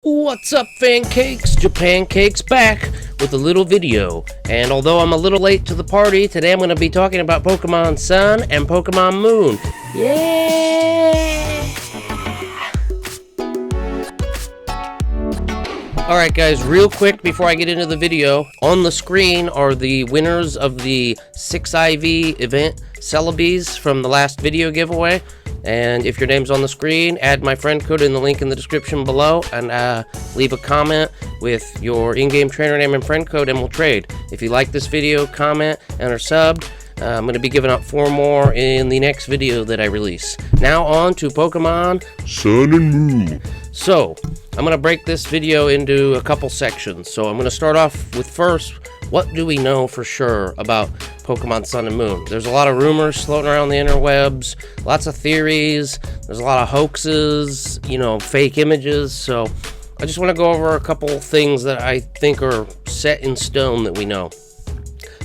What's up, fan cakes? Japan Cakes back with a little video. And although I'm a little late to the party, today I'm going to be talking about Pokemon Sun and Pokemon Moon. Yeah! Alright guys, real quick before I get into the video, on the screen are the winners of the 6IV event Celebies from the last video giveaway. And if your name's on the screen, add my friend code in the link in the description below and leave a comment with your in-game trainer name and friend code and we'll trade. If you like this video, comment and are subbed. I'm going to be giving out 4 more in the next video that I release. Now on to Pokemon Sun and Moon. So, I'm going to break this video into a couple sections. So I'm going to start off with first, what do we know for sure about Pokemon Sun and Moon? There's a lot of rumors floating around the interwebs, lots of theories, there's a lot of hoaxes, fake images. So I just want to go over a couple things that I think are set in stone that we know.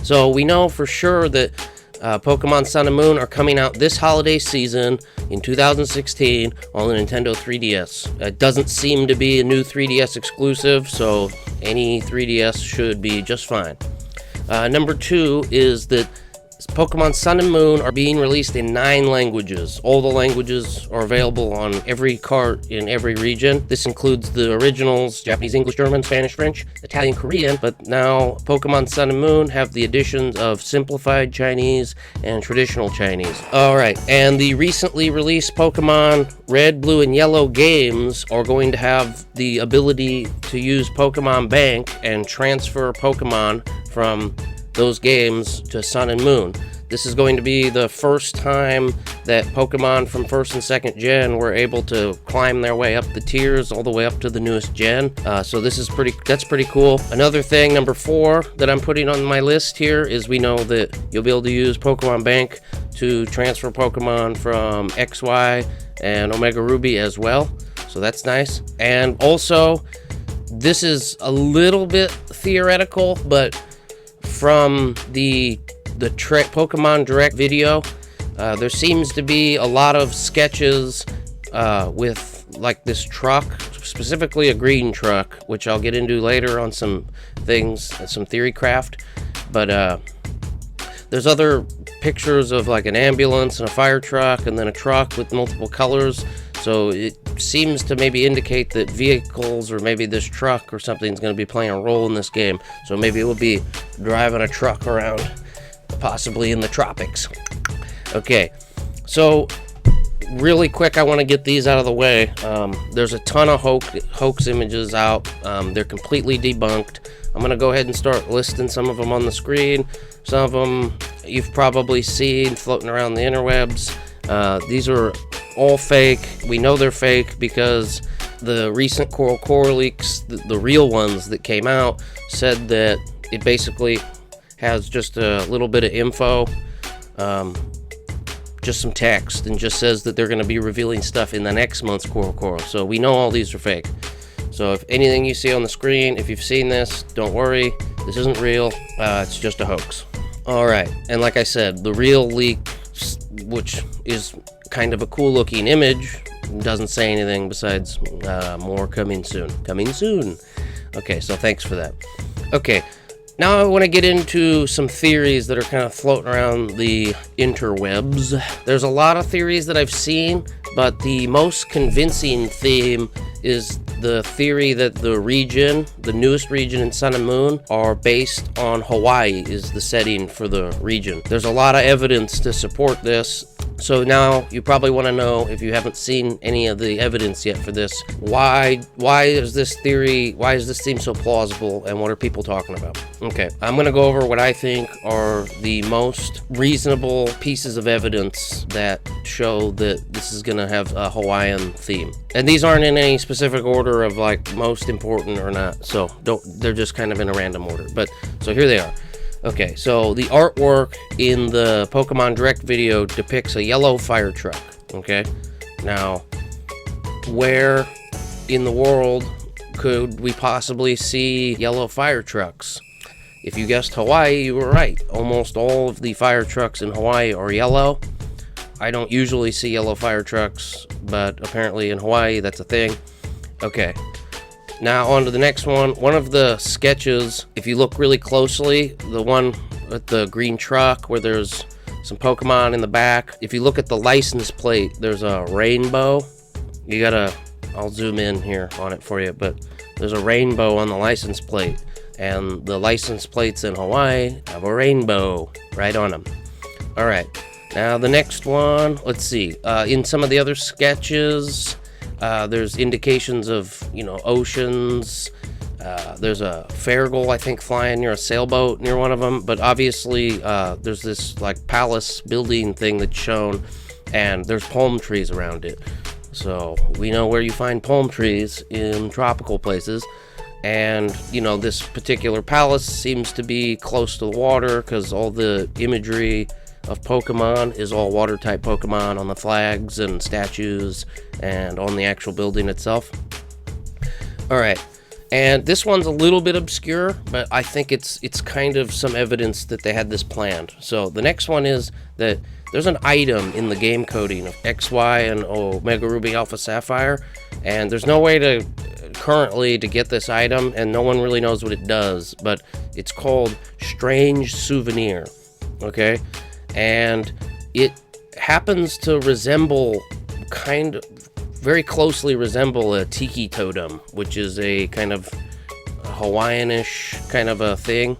So we know for sure that Pokemon Sun and Moon are coming out this holiday season in 2016 on the Nintendo 3DS. It doesn't seem to be a new 3DS exclusive, so any 3DS should be just fine. Number 2 is that Pokemon Sun and Moon are being released in 9 languages. All the languages are available on every cart in every region. This includes the originals, Japanese, English, German, Spanish, French, Italian, Korean, but now Pokemon Sun and Moon have the additions of simplified Chinese and traditional Chinese. Alright, and the recently released Pokemon Red, Blue, and Yellow games are going to have the ability to use Pokemon Bank and transfer Pokemon from those games to Sun and Moon. This is going to be the first time that Pokemon from 1st and 2nd gen were able to climb their way up the tiers all the way up to the newest gen. So this is that's pretty cool. Another thing, number 4, that I'm putting on my list here is we know that you'll be able to use Pokemon Bank to transfer Pokemon from XY and Omega Ruby as well. So that's nice. And also, this is a little bit theoretical, but from the Pokemon Direct video, there seems to be a lot of sketches with like this truck, specifically a green truck, which I'll get into later on some things, some theory craft. But there's other pictures of like an ambulance and a fire truck and then a truck with multiple colors. So it seems to maybe indicate that vehicles or maybe this truck or something is going to be playing a role in this game. So maybe we'll be driving a truck around, possibly in the tropics. Okay, so really quick, I want to get these out of the way. There's a ton of hoax images out. They're completely debunked. I'm going to go ahead and start listing some of them on the screen. Some of them you've probably seen floating around the interwebs. These are all fake. We know they're fake because the recent Coral Core leaks, the real ones that came out, said that it basically has just a little bit of info, just some text, and just says that they're going to be revealing stuff in the next month's Coral Core. So we know all these are fake. So if anything you see on the screen, if you've seen this, don't worry. This isn't real. It's just a hoax. Alright, and like I said, the real leak, which is kind of a cool looking image, doesn't say anything besides more coming soon. Coming soon. Okay, so thanks for that. Okay, now I want to get into some theories that are kind of floating around the interwebs. There's a lot of theories that I've seen, but the most convincing theme is the theory that the newest region in Sun and Moon, are based on Hawaii is the setting for the region. There's a lot of evidence to support this. So now you probably want to know, if you haven't seen any of the evidence yet for this, why does this seem so plausible and what are people talking about? Okay, I'm going to go over what I think are the most reasonable pieces of evidence that show that this is going to have a Hawaiian theme. And these aren't in any specific order of like most important or not, so they're just kind of in a random order. But so here they are. Okay, so the artwork in the Pokemon Direct video depicts a yellow fire truck, okay? Now, where in the world could we possibly see yellow fire trucks? If you guessed Hawaii, you were right. Almost all of the fire trucks in Hawaii are yellow. I don't usually see yellow fire trucks, but apparently in Hawaii, that's a thing. Okay, Now on to the next one. One of the sketches, if you look really closely, the one with the green truck where there's some Pokemon in the back, if you look at the license plate, there's a rainbow. You gotta, I'll zoom in here on it for you, but there's a rainbow on the license plate, and the license plates in Hawaii have a rainbow right on them. All right, now the next one, let's see. In some of the other sketches, there's indications of, oceans. There's a Farragle, I think, flying near a sailboat near one of them, but obviously there's this like palace building thing that's shown, and there's palm trees around it. So we know where you find palm trees in tropical places, and this particular palace seems to be close to the water because all the imagery of Pokemon is all water type Pokemon on the flags and statues and on the actual building itself. All right, and this one's a little bit obscure, but I think it's kind of some evidence that they had this planned. So the next one is that there's an item in the game coding of X, Y, and Omega Ruby Alpha Sapphire, and there's no way to currently to get this item, and no one really knows what it does, but it's called Strange Souvenir, okay? And it happens to resemble, very closely resemble a tiki totem, which is a kind of Hawaiianish kind of a thing.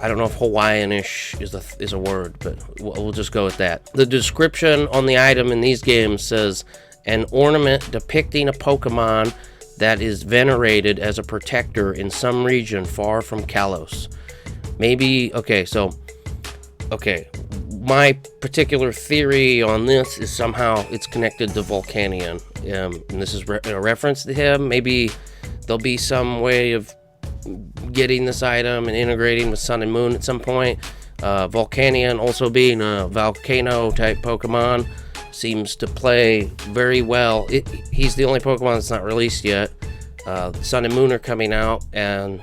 I don't know if Hawaiianish is a word, but we'll just go with that. The description on the item in these games says, an ornament depicting a Pokemon that is venerated as a protector in some region far from Kalos. Maybe, okay, my particular theory on this is somehow it's connected to Volcanion, and this is a reference to him. Maybe there'll be some way of getting this item and integrating with Sun and Moon at some point. Volcanion, also being a volcano type Pokemon, seems to play very well. He's the only Pokemon that's not released yet. Sun and Moon are coming out, and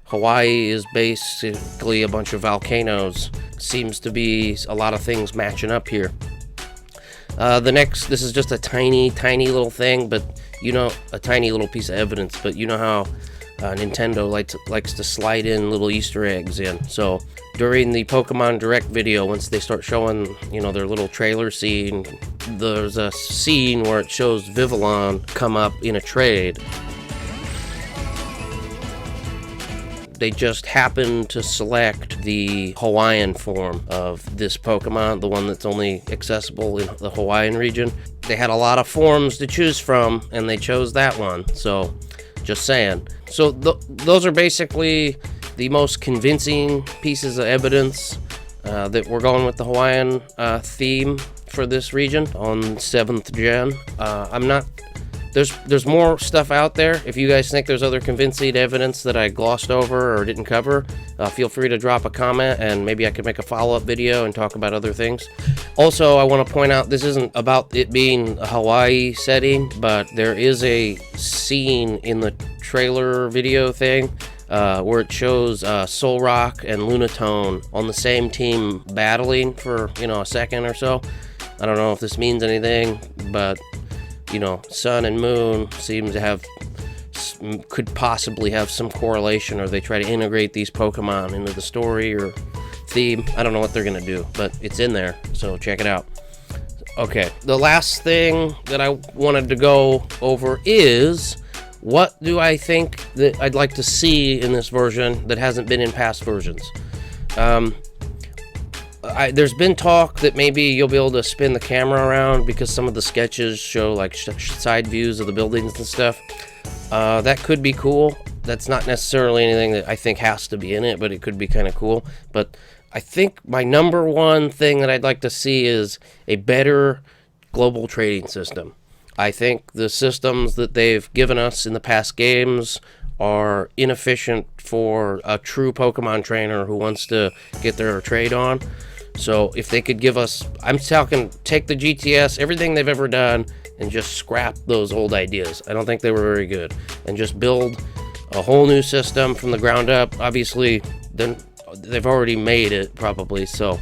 Hawaii is basically a bunch of volcanoes. Seems to be a lot of things matching up here. This is just a tiny little thing, but a tiny little piece of evidence, but you know how Nintendo likes to slide in little Easter eggs in. So during the Pokemon Direct video, once they start showing, their little trailer scene, there's a scene where it shows Vivillon come up in a trade. They just happened to select the Hawaiian form of this Pokemon, the one that's only accessible in the Hawaiian region. They had a lot of forms to choose from, and they chose that one, so just saying. So those are basically the most convincing pieces of evidence that we're going with the Hawaiian theme for this region on 7th gen. There's more stuff out there. If you guys think there's other convincing evidence that I glossed over or didn't cover, feel free to drop a comment, and maybe I could make a follow-up video and talk about other things. Also, I want to point out this isn't about it being a Hawaii setting, but there is a scene in the trailer video thing where it shows Solrock and Lunatone on the same team battling for a second or so. I don't know if this means anything, but Sun and Moon seem to could possibly have some correlation, or they try to integrate these Pokemon into the story or theme. I don't know what they're gonna do, but it's in there, so check it out. Okay, the last thing that I wanted to go over is, what do I think that I'd like to see in this version that hasn't been in past versions? There's been talk that maybe you'll be able to spin the camera around because some of the sketches show like side views of the buildings and stuff. That could be cool. That's not necessarily anything that I think has to be in it, but it could be kind of cool. But I think my number one thing that I'd like to see is a better global trading system. I think the systems that they've given us in the past games are inefficient for a true Pokemon trainer who wants to get their trade on. So if they could give us, I'm talking, take the GTS, everything they've ever done, and just scrap those old ideas. I don't think they were very good. And just build a whole new system from the ground up. Obviously, then they've already made it, probably, so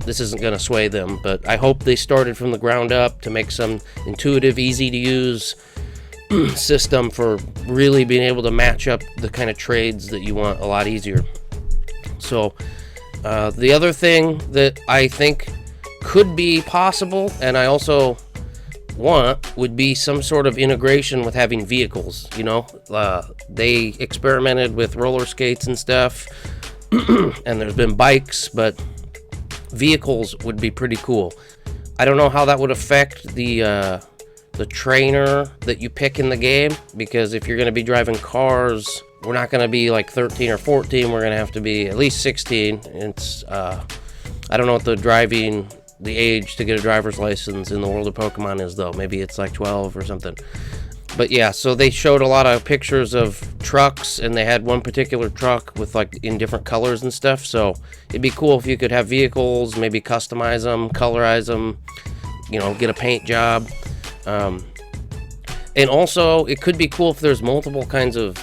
this isn't going to sway them. But I hope they started from the ground up to make some intuitive, easy to use system for really being able to match up the kind of trades that you want a lot easier. So the other thing that I think could be possible, and I also want, would be some sort of integration with having vehicles. You know, they experimented with roller skates and stuff, and there's been bikes, but vehicles would be pretty cool. I don't know how that would affect the trainer that you pick in the game, because if you're going to be driving cars, we're not going to be like 13 or 14. We're going to have to be at least 16. It's I don't know what the age to get a driver's license in the world of Pokemon is, though. Maybe it's like 12 or something. But yeah, so they showed a lot of pictures of trucks, and they had one particular truck with like in different colors and stuff. So it'd be cool if you could have vehicles, maybe customize them, colorize them, you know, get a paint job. And also it could be cool if there's multiple kinds of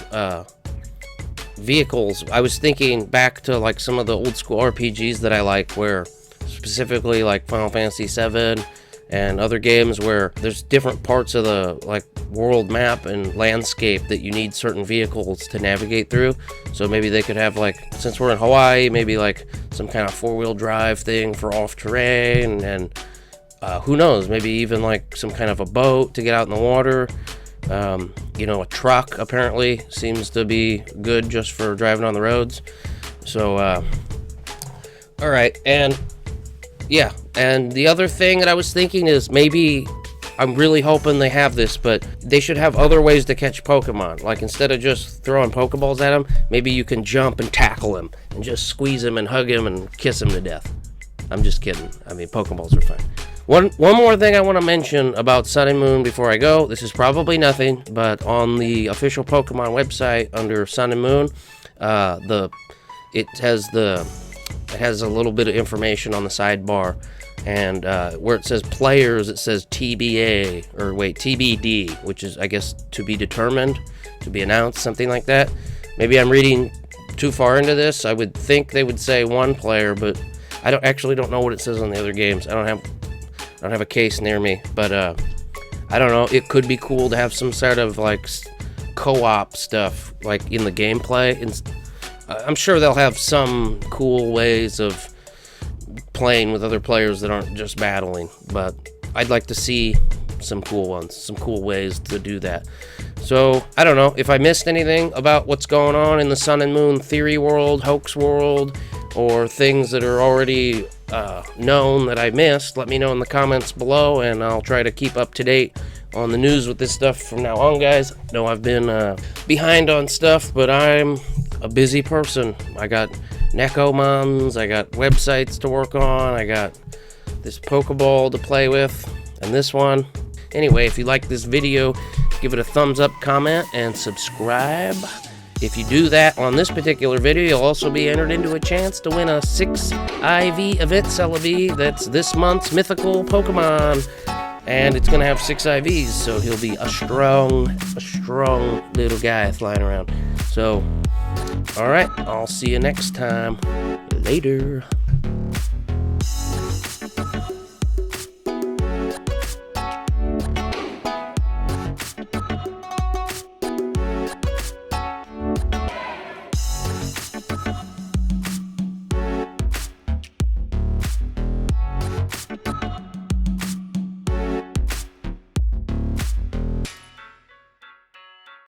vehicles. I was thinking back to like some of the old school RPGs that I like, where specifically like Final Fantasy VII and other games where there's different parts of the like world map and landscape that you need certain vehicles to navigate through. So maybe they could have, like, since we're in Hawaii, maybe like some kind of four-wheel drive thing for off-terrain, and who knows, maybe even like some kind of a boat to get out in the water. You know, a truck apparently seems to be good just for driving on the roads. So all right, and yeah, and the other thing that I was thinking is, maybe, I'm really hoping they have this, but they should have other ways to catch Pokemon. Like, instead of just throwing Pokeballs at them, maybe you can jump and tackle him and just squeeze him and hug him and kiss him to death. I'm just kidding. I mean, Pokeballs are fine. One more thing I want to mention about Sun and Moon before I go. This is probably nothing, but on the official Pokemon website under Sun and Moon, it has a little bit of information on the sidebar, and where it says players, it says TBD, which is, I guess, to be determined, to be announced, something like that. Maybe I'm reading too far into this. I would think they would say one player, but I don't know what it says on the other games. I don't have a case near me, but I don't know. It could be cool to have some sort of like co-op stuff, like in the gameplay. I'm sure they'll have some cool ways of playing with other players that aren't just battling, but I'd like to see some cool ones, some cool ways to do that. So I don't know if I missed anything about what's going on in the Sun and Moon theory world, hoax world, or things that are already known that I missed. Let me know in the comments below, and I'll try to keep up to date on the news with this stuff from now on, guys. I know I've been behind on stuff, but I'm a busy person. I got Necomons, I got websites to work on, I got this Pokeball to play with, and this one. Anyway, if you like this video, give it a thumbs up, comment, and subscribe. If you do that on this particular video, you'll also be entered into a chance to win a 6 IV event Celebi. That's this month's mythical Pokemon. And it's going to have 6 IVs, so he'll be a strong little guy flying around. So, alright, I'll see you next time. Later.